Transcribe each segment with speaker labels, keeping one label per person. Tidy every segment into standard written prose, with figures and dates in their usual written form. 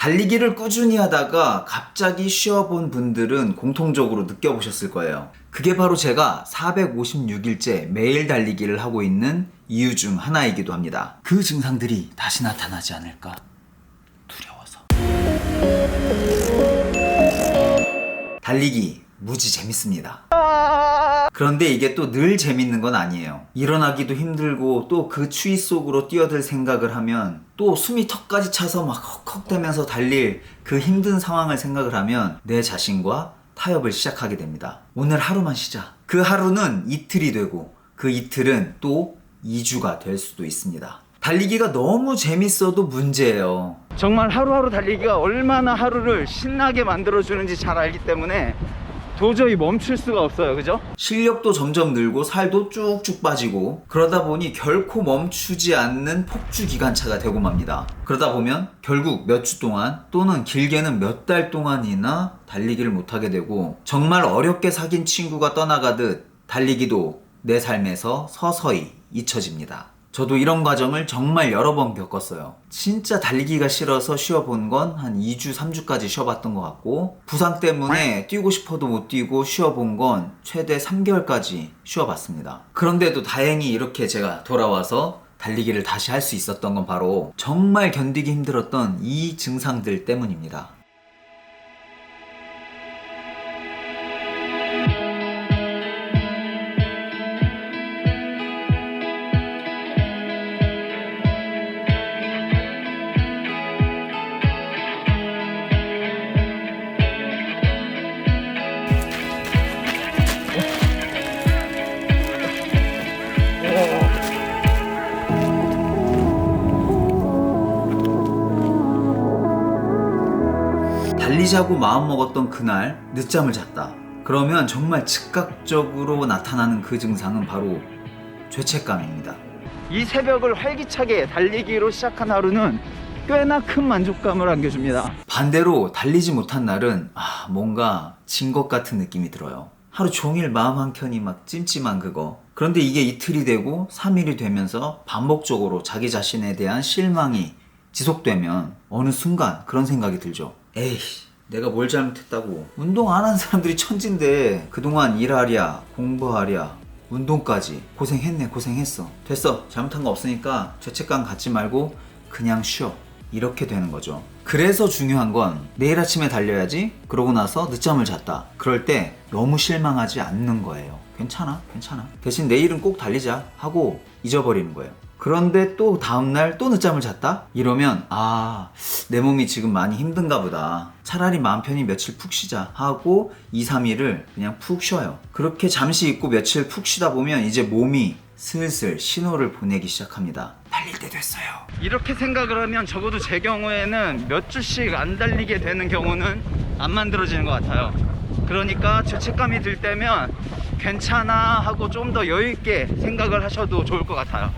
Speaker 1: 달리기를 꾸준히 하다가 갑자기 쉬어본 분들은 공통적으로 느껴보셨을 거예요. 그게 바로 제가 456일째 매일 달리기를 하고 있는 이유 중 하나이기도 합니다. 그 증상들이 다시 나타나지 않을까 두려워서. 달리기 무지 재밌습니다. 그런데 이게 또 늘 재밌는 건 아니에요. 일어나기도 힘들고 또 그 추위 속으로 뛰어들 생각을 하면 또 숨이 턱까지 차서 막 헉헉대면서 달릴 그 힘든 상황을 생각을 하면 내 자신과 타협을 시작하게 됩니다. 오늘 하루만 쉬자. 그 하루는 이틀이 되고 그 이틀은 또 2주가 될 수도 있습니다. 달리기가 너무 재밌어도 문제예요. 정말 하루하루 달리기가 얼마나 하루를 신나게 만들어주는지 잘 알기 때문에 도저히 멈출 수가 없어요. 그죠? 실력도 점점 늘고 살도 쭉쭉 빠지고 그러다 보니 결코 멈추지 않는 폭주 기관차가 되고 맙니다. 그러다 보면 결국 몇 주 동안 또는 길게는 몇 달 동안이나 달리기를 못하게 되고 정말 어렵게 사귄 친구가 떠나가듯 달리기도 내 삶에서 서서히 잊혀집니다. 저도 이런 과정을 정말 여러 번 겪었어요. 진짜 달리기가 싫어서 쉬어본 건 한 2주, 3주까지 쉬어봤던 것 같고 부상 때문에 뛰고 싶어도 못 뛰고 쉬어본 건 최대 3개월까지 쉬어봤습니다. 그런데도 다행히 이렇게 제가 돌아와서 달리기를 다시 할 수 있었던 건 바로 정말 견디기 힘들었던 이 증상들 때문입니다. 달리자고 마음먹었던 그날 늦잠을 잤다. 그러면 정말 즉각적으로 나타나는 그 증상은 바로 죄책감입니다. 이 새벽을 활기차게 달리기로 시작한 하루는 꽤나 큰 만족감을 안겨줍니다. 반대로 달리지 못한 날은 뭔가 진 것 같은 느낌이 들어요. 하루 종일 마음 한켠이 막 찜찜한 그거. 그런데 이게 이틀이 되고 3일이 되면서 반복적으로 자기 자신에 대한 실망이 지속되면 어느 순간 그런 생각이 들죠. 에이, 내가 뭘 잘못했다고. 운동 안 한 사람들이 천진데 그동안 일하랴 공부하랴 운동까지 고생했네. 고생했어. 됐어. 잘못한 거 없으니까 죄책감 갖지 말고 그냥 쉬어. 이렇게 되는 거죠. 그래서 중요한 건 내일 아침에 달려야지. 그러고 나서 늦잠을 잤다. 그럴 때 너무 실망하지 않는 거예요. 괜찮아. 대신 내일은 꼭 달리자 하고 잊어버리는 거예요. 그런데 또 다음날 또 늦잠을 잤다? 이러면 내 몸이 지금 많이 힘든가 보다. 차라리 마음 편히 며칠 푹 쉬자 하고 2, 3일을 그냥 푹 쉬어요. 그렇게 잠시 있고 며칠 푹 쉬다 보면 이제 몸이 슬슬 신호를 보내기 시작합니다. 달릴 때 됐어요. 이렇게 생각을 하면 적어도 제 경우에는 몇 주씩 안 달리게 되는 경우는 안 만들어지는 것 같아요. 그러니까 죄책감이 들 때면 괜찮아 하고 좀 더 여유있게 생각을 하셔도 좋을 것 같아요.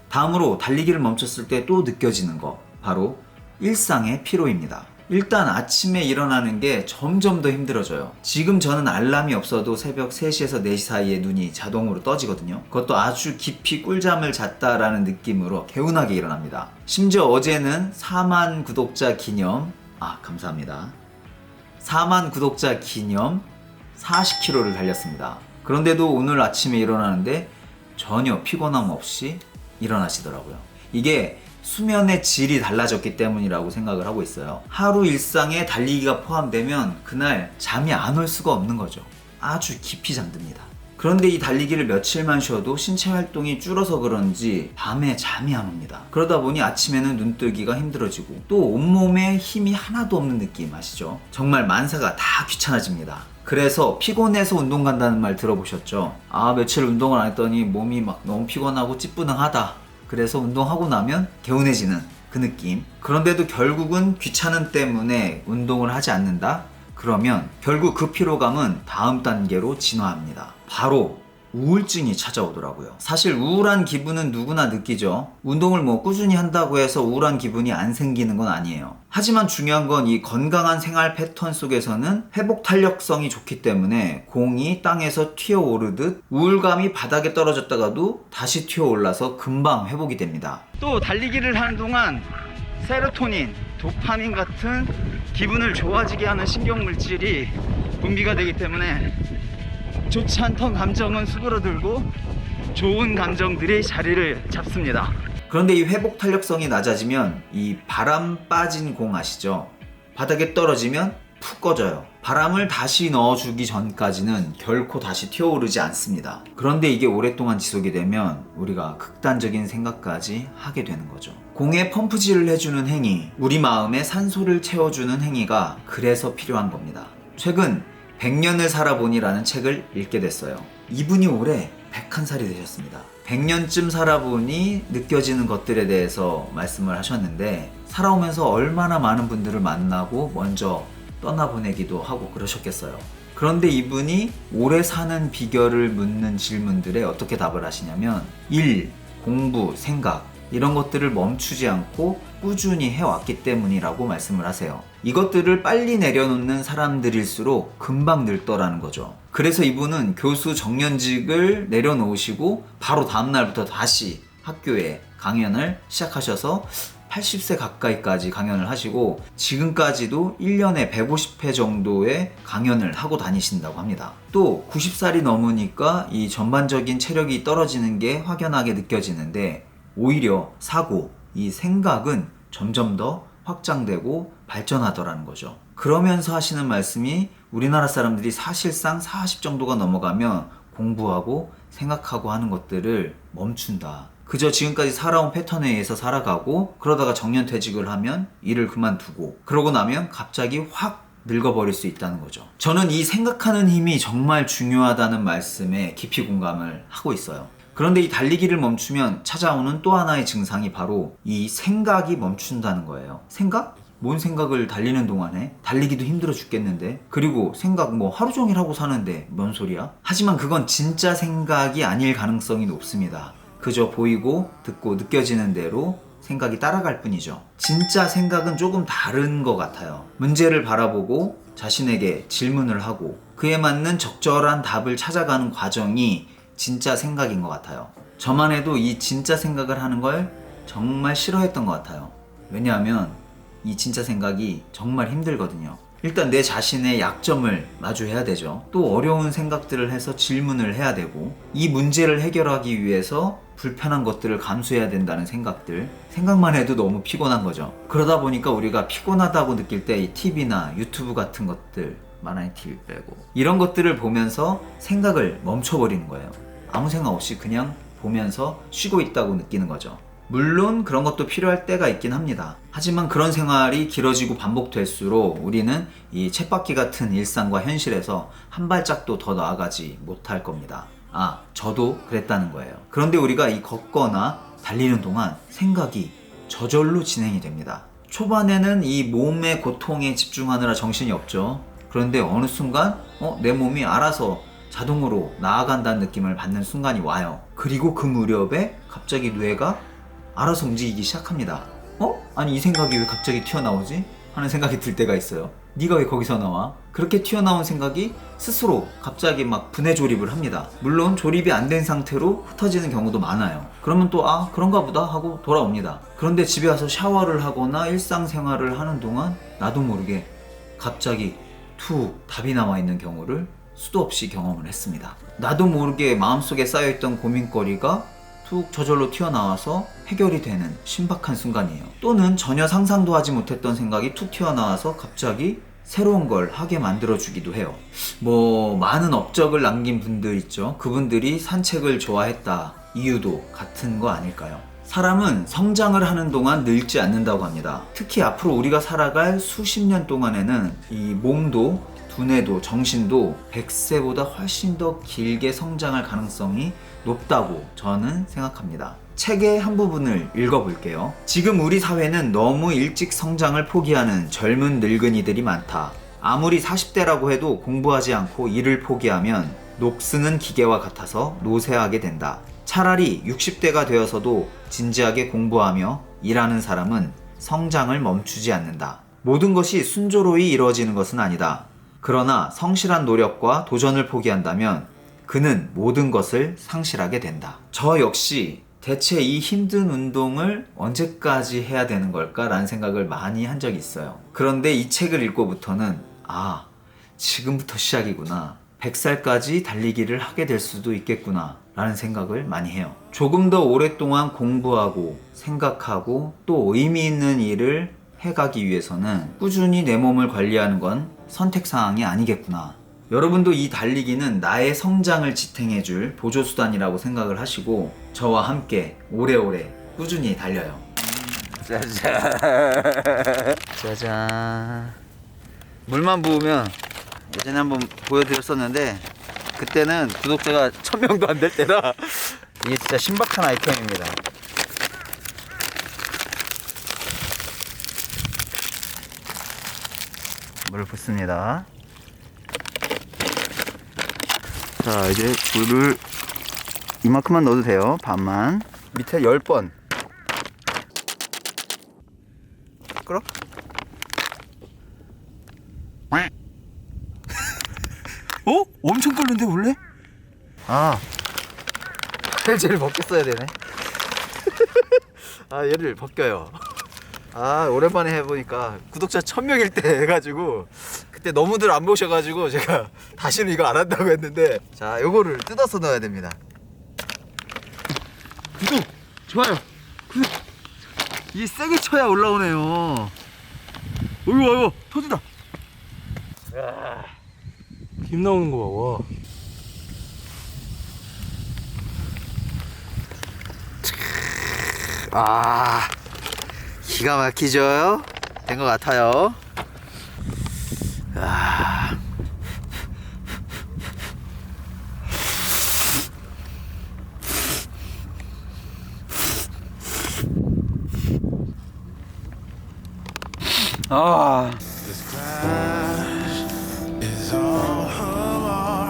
Speaker 1: 다음으로 달리기를 멈췄을 때 또 느껴지는 거, 바로 일상의 피로입니다. 일단 아침에 일어나는 게 점점 더 힘들어져요. 지금 저는 알람이 없어도 새벽 3시에서 4시 사이에 눈이 자동으로 떠지거든요. 그것도 아주 깊이 꿀잠을 잤다라는 느낌으로 개운하게 일어납니다. 심지어 어제는 4만 구독자 기념, 감사합니다. 4만 구독자 기념 40km를 달렸습니다. 그런데도 오늘 아침에 일어나는데 전혀 피곤함 없이 일어나시더라고요. 이게 수면의 질이 달라졌기 때문이라고 생각을 하고 있어요. 하루 일상에 달리기가 포함되면 그날 잠이 안 올 수가 없는 거죠. 아주 깊이 잠듭니다. 그런데 이 달리기를 며칠만 쉬어도 신체 활동이 줄어서 그런지 밤에 잠이 안 옵니다. 그러다 보니 아침에는 눈뜨기가 힘들어지고 또 온몸에 힘이 하나도 없는 느낌 아시죠? 정말 만사가 다 귀찮아집니다. 그래서 피곤해서 운동 간다는 말 들어보셨죠? 며칠 운동을 안 했더니 몸이 막 너무 피곤하고 찌뿌둥하다. 그래서 운동하고 나면 개운해지는 그 느낌. 그런데도 결국은 귀찮음 때문에 운동을 하지 않는다? 그러면 결국 그 피로감은 다음 단계로 진화합니다. 바로 우울증이 찾아오더라고요. 사실 우울한 기분은 누구나 느끼죠. 운동을 꾸준히 한다고 해서 우울한 기분이 안 생기는 건 아니에요. 하지만 중요한 건 이 건강한 생활 패턴 속에서는 회복 탄력성이 좋기 때문에 공이 땅에서 튀어오르듯 우울감이 바닥에 떨어졌다가도 다시 튀어올라서 금방 회복이 됩니다. 또 달리기를 하는 동안 세로토닌, 도파민 같은 기분을 좋아지게 하는 신경물질이 분비가 되기 때문에 좋지 않던 감정은 수그러들고 좋은 감정들이 자리를 잡습니다. 그런데 이 회복 탄력성이 낮아지면 이 바람 빠진 공 아시죠? 바닥에 떨어지면 푹 꺼져요. 바람을 다시 넣어주기 전까지는 결코 다시 튀어오르지 않습니다. 그런데 이게 오랫동안 지속이 되면 우리가 극단적인 생각까지 하게 되는 거죠. 공에 펌프질을 해주는 행위, 우리 마음에 산소를 채워주는 행위가 그래서 필요한 겁니다. 최근 100년을 살아보니라는 책을 읽게 됐어요. 이분이 올해 101살이 되셨습니다. 100년쯤 살아보니 느껴지는 것들에 대해서 말씀을 하셨는데, 살아오면서 얼마나 많은 분들을 만나고 먼저 떠나보내기도 하고 그러셨겠어요. 그런데 이분이 오래 사는 비결을 묻는 질문들에 어떻게 답을 하시냐면, 일, 공부, 생각 이런 것들을 멈추지 않고 꾸준히 해왔기 때문이라고 말씀을 하세요. 이것들을 빨리 내려놓는 사람들일수록 금방 늙더라는 거죠. 그래서 이분은 교수 정년직을 내려놓으시고 바로 다음날부터 다시 학교에 강연을 시작하셔서 80세 가까이까지 강연을 하시고 지금까지도 1년에 150회 정도의 강연을 하고 다니신다고 합니다. 또 90살이 넘으니까 이 전반적인 체력이 떨어지는 게 확연하게 느껴지는데, 오히려 사고, 이 생각은 점점 더 확장되고 발전하더라는 거죠. 그러면서 하시는 말씀이, 우리나라 사람들이 사실상 40 정도가 넘어가면 공부하고 생각하고 하는 것들을 멈춘다. 그저 지금까지 살아온 패턴에 의해서 살아가고, 그러다가 정년퇴직을 하면 일을 그만두고, 그러고 나면 갑자기 확 늙어버릴 수 있다는 거죠. 저는 이 생각하는 힘이 정말 중요하다는 말씀에 깊이 공감을 하고 있어요. 그런데 이 달리기를 멈추면 찾아오는 또 하나의 증상이 바로 이 생각이 멈춘다는 거예요. 생각? 뭔 생각을 달리는 동안에? 달리기도 힘들어 죽겠는데? 그리고 생각 뭐 하루 종일 하고 사는데 뭔 소리야? 하지만 그건 진짜 생각이 아닐 가능성이 높습니다. 그저 보이고 듣고 느껴지는 대로 생각이 따라갈 뿐이죠. 진짜 생각은 조금 다른 것 같아요. 문제를 바라보고 자신에게 질문을 하고 그에 맞는 적절한 답을 찾아가는 과정이 진짜 생각인 것 같아요. 저만 해도 이 진짜 생각을 하는 걸 정말 싫어했던 것 같아요. 왜냐하면 이 진짜 생각이 정말 힘들거든요. 일단 내 자신의 약점을 마주해야 되죠. 또 어려운 생각들을 해서 질문을 해야 되고, 이 문제를 해결하기 위해서 불편한 것들을 감수해야 된다는 생각만 해도 너무 피곤한 거죠. 그러다 보니까 우리가 피곤하다고 느낄 때 이 TV나 유튜브 같은 것들, 만화의 TV 빼고 이런 것들을 보면서 생각을 멈춰버리는 거예요. 아무 생각 없이 그냥 보면서 쉬고 있다고 느끼는 거죠. 물론 그런 것도 필요할 때가 있긴 합니다. 하지만 그런 생활이 길어지고 반복될수록 우리는 이 쳇바퀴 같은 일상과 현실에서 한 발짝도 더 나아가지 못할 겁니다. 저도 그랬다는 거예요. 그런데 우리가 이 걷거나 달리는 동안 생각이 저절로 진행이 됩니다. 초반에는 이 몸의 고통에 집중하느라 정신이 없죠. 그런데 어느 순간 내 몸이 알아서 자동으로 나아간다는 느낌을 받는 순간이 와요. 그리고 그 무렵에 갑자기 뇌가 알아서 움직이기 시작합니다. 아니 이 생각이 왜 갑자기 튀어나오지? 하는 생각이 들 때가 있어요. 네가 왜 거기서 나와? 그렇게 튀어나온 생각이 스스로 갑자기 막 분해 조립을 합니다. 물론 조립이 안 된 상태로 흩어지는 경우도 많아요. 그러면 또 그런가 보다 하고 돌아옵니다. 그런데 집에 와서 샤워를 하거나 일상생활을 하는 동안 나도 모르게 갑자기 툭 답이 나와 있는 경우를 수도 없이 경험을 했습니다. 나도 모르게 마음속에 쌓여있던 고민거리가 툭 저절로 튀어나와서 해결이 되는 신박한 순간이에요. 또는 전혀 상상도 하지 못했던 생각이 툭 튀어나와서 갑자기 새로운 걸 하게 만들어주기도 해요. 많은 업적을 남긴 분들 있죠. 그분들이 산책을 좋아했다 이유도 같은 거 아닐까요? 사람은 성장을 하는 동안 늙지 않는다고 합니다. 특히 앞으로 우리가 살아갈 수십 년 동안에는 이 몸도 두뇌도 정신도 100세보다 훨씬 더 길게 성장할 가능성이 높다고 저는 생각합니다. 책의 한 부분을 읽어볼게요. 지금 우리 사회는 너무 일찍 성장을 포기하는 젊은 늙은이들이 많다. 아무리 40대라고 해도 공부하지 않고 일을 포기하면 녹쓰는 기계와 같아서 노쇠하게 된다. 차라리 60대가 되어서도 진지하게 공부하며 일하는 사람은 성장을 멈추지 않는다. 모든 것이 순조로이 이루어지는 것은 아니다. 그러나 성실한 노력과 도전을 포기한다면 그는 모든 것을 상실하게 된다. 저 역시 대체 이 힘든 운동을 언제까지 해야 되는 걸까라는 생각을 많이 한 적이 있어요. 그런데 이 책을 읽고부터는 지금부터 시작이구나. 100살까지 달리기를 하게 될 수도 있겠구나 라는 생각을 많이 해요. 조금 더 오랫동안 공부하고 생각하고 또 의미 있는 일을 해가기 위해서는 꾸준히 내 몸을 관리하는 건 선택사항이 아니겠구나. 여러분도 이 달리기는 나의 성장을 지탱해줄 보조수단이라고 생각을 하시고 저와 함께 오래오래 꾸준히 달려요. 짜잔. 짜잔. 물만 부으면 예전에 한번 보여드렸었는데 그때는 구독자가 1000명도 안 될 때라 이게 진짜 신박한 아이템입니다. 물을 붓습니다. 자, 이제 물을 이만큼만 넣어도 돼요. 반만. 밑에 10번. 끌어? 엄청 끓는데 원래? 팔재를 벗겼어야 되네. 얘를 벗겨요. 오랜만에 해보니까 구독자 1000명일 때 해가지고 그때 너무들 안 보셔가지고 제가 다시는 이거 안 한다고 했는데, 자, 요거를 뜯어서 넣어야 됩니다. 구독! 좋아요! 구독! 이게 세게 쳐야 올라오네요. 어이구 터진다.
Speaker 2: 김 나오는 거
Speaker 1: 봐. 기가 막히죠? 된 것 같아요.
Speaker 3: This crash is all of our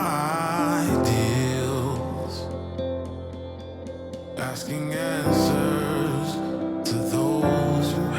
Speaker 3: ideals, asking answers